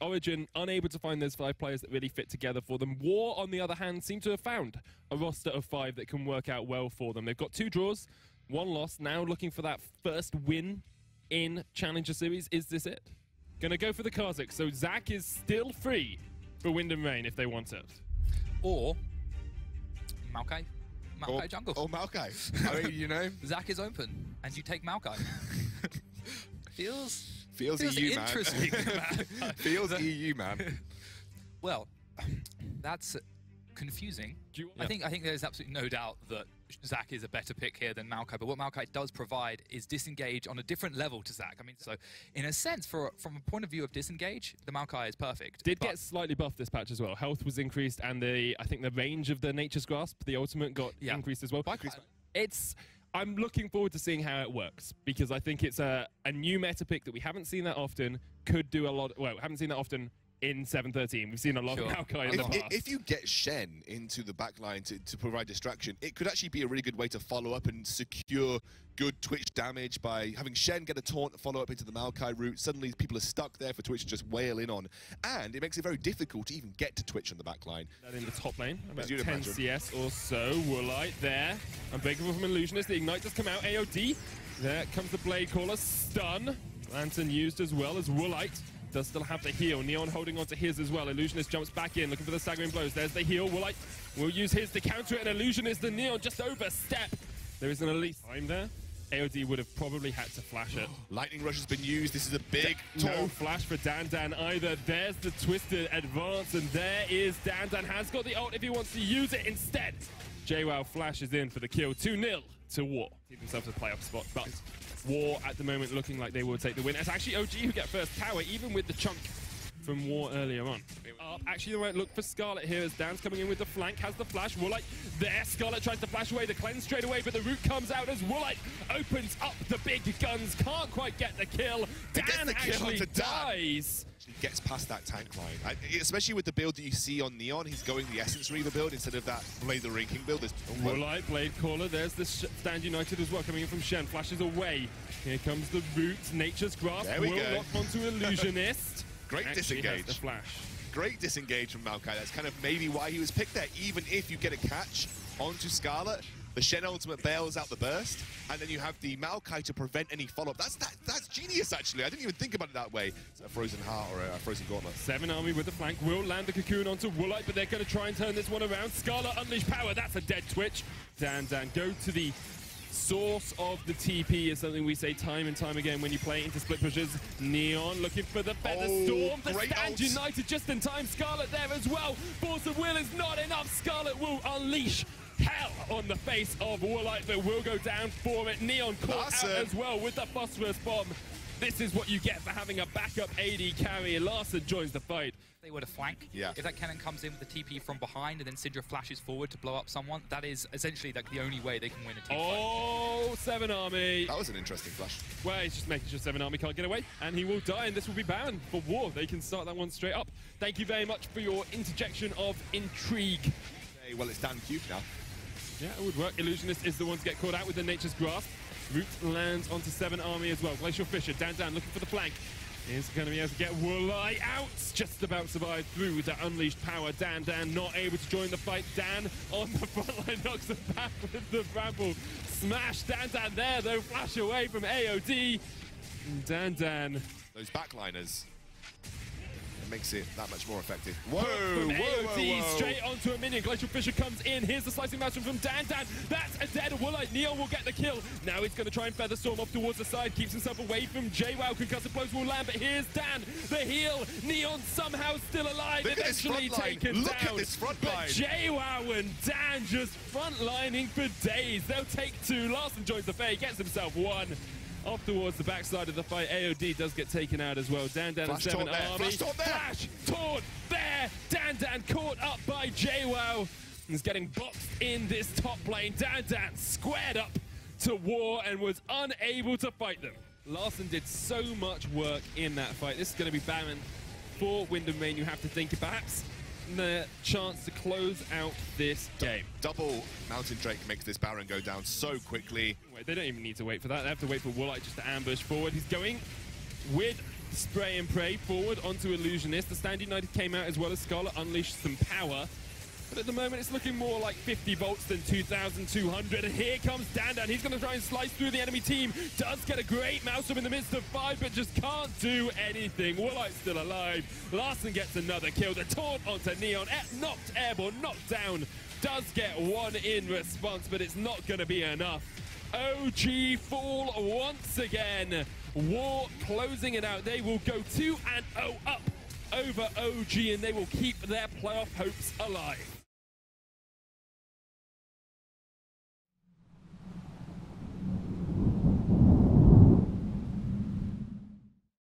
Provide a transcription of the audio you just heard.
Origin, unable to find those 5 players that really fit together for them. War, on the other hand, seem to have found a roster of 5 that can work out well for them. They've got 2 draws, 1 loss, now looking for that first win in Challenger Series. Is this it? Gonna go for the Kha'Zix, so Zach is still free for Wind and Rain if they want it. Or Maokai. Maokai jungle. Or Maokai. I mean, you know. Zach is open, and you take Maokai. Feels EU, interesting, man. Feels EU, man. Well, that's confusing. I think there's absolutely no doubt that Zach is a better pick here than Maokai, but what Maokai does provide is disengage on a different level to Zach. I mean, so in a sense, from a point of view of disengage, the Maokai is perfect. Did get slightly buffed this patch as well. Health was increased, and I think the range of the Nature's Grasp, the ultimate, got increased as well. I'm looking forward to seeing how it works, because I think it's a new meta pick that we haven't seen that often, could do a lot, well, haven't seen that often in 7-13. We've seen a lot of Maokai in the past. If you get Shen into the backline to provide distraction, it could actually be a really good way to follow up and secure good Twitch damage by having Shen get a taunt, follow up into the Maokai route. Suddenly people are stuck there for Twitch to just wail in on. And it makes it very difficult to even get to Twitch on the backline. That in the top lane, about 10 CS or so. Woolite there. Unbreakable from Illusionist. The Ignite does come out. AOD. There comes the Blade Caller. Stun. Lantern used as well as Woolite. Does still have the heal. Neon holding on to his as well. Illusionist jumps back in, looking for the staggering blows. There's the heal. Woolite will use his to counter it, and Illusionist and Neon just overstep. There is an elite time there. AOD would have probably had to flash it. Lightning Rush has been used. This is a big no flash for Dan either. There's the twisted advance, and there is Dan has got the ult if he wants to use it instead. JWoww flashes in for the kill. 2-0 to War. Keep themselves a playoff spot, but War at the moment looking like they will take the win. It's actually OG who get first tower, even with the chunk from War earlier on. Actually, they might look for Scarlet here as Dan's coming in with the flank, has the flash. Woolite there. Scarlet tries to flash away the cleanse straight away, but the root comes out as Woolite opens up the big guns. Can't quite get the kill. Dan actually dies. He gets past that tank line, especially with the build that you see on Neon. He's going the Essence Reaver build instead of that Blade the Ring King build. Woolite, Blade Caller, there's the Stand United as well coming in from Shen, flashes away. Here comes the root, Nature's Grasp, will lock onto Illusionist. Great disengage. The flash. Great disengage from Maokai. That's kind of maybe why he was picked there. Even if you get a catch onto Scarlet, the Shen ultimate bails out the burst, and then you have the Maokai to prevent any follow-up. That's genius, actually. I didn't even think about it that way. It's a Frozen Heart or a Frozen Gauntlet. 7 Army with the flank will land the Cocoon onto Woolite, but they're going to try and turn this one around. Scarlet unleash power. That's a dead Twitch. Dan go to the source of the TP is something we say time and time again when you play into split pushes. Neon looking for the Feather Storm. The Stand United just in time. Scarlet there as well. Force of Will is not enough. Scarlet will unleash hell on the face of Woolite, but will go down for it. Neon caught out as well with the Phosphorus Bomb. This is what you get for having a backup AD carry. Larson joins the fight. If they were to flank, if that cannon comes in with the TP from behind and then Syndra flashes forward to blow up someone, that is essentially like the only way they can win a team fight. 7 Army. That was an interesting flash. Well, he's just making sure 7 Army can't get away, and he will die, and this will be Baron for War. They can start that one straight up. Thank you very much for your interjection of intrigue. Okay, well, it's Dan Cube now. Yeah, it would work. Illusionist is the one to get caught out with the Nature's Grasp. Root lands onto 7 Army as well. Glacial Fisher, Dan looking for the flank. Is going to be able to get Woolite out. Just about survived through the unleashed power. Dan not able to join the fight. Dan on the front line knocks him back with the Bramble. Smash. Dan there though. Flash away from AOD. Dan. Those backliners. It makes it that much more effective. Whoa, from AOD straight onto a minion. Glacial Fisher comes in. Here's the slicing mouse from Dan. That's a dead Woolite. Neon will get the kill. Now he's going to try and Feather Storm off towards the side. Keeps himself away from JWoww. Concussive blows will land, but here's Dan. The heal. Neon somehow still alive. Eventually taken down. Look at this front line. But JWoww and Dan just frontlining for days. They'll take 2. Larson joins the fray. Gets himself 1. Off towards the backside of the fight. AOD does get taken out as well. Dan and 7 Army. Flash taunt there. Dan caught up by JWoww. He's getting boxed in this top lane. Dan squared up to War and was unable to fight them. Larson did so much work in that fight. This is going to be Baron for Wind and Rain. You have to think perhaps the chance to close out this game. Double Mountain Drake makes this Baron go down so quickly. Wait, they don't even need to wait for that. They have to wait for Woolite just to ambush forward. He's going with Spray and pray forward onto Illusionist. The Stand United came out as well as Scarlet unleashed some power. But at the moment, it's looking more like 50 volts than 2,200. And here comes Dandan. He's going to try and slice through the enemy team. Does get a great mouse up in the midst of 5, but just can't do anything. Woolite's still alive. Larson gets another kill. The taunt onto Neon. Knocked airborne, knocked down. Does get one in response, but it's not going to be enough. OG fall once again. War closing it out. They will go 2-0 up over OG, and they will keep their playoff hopes alive.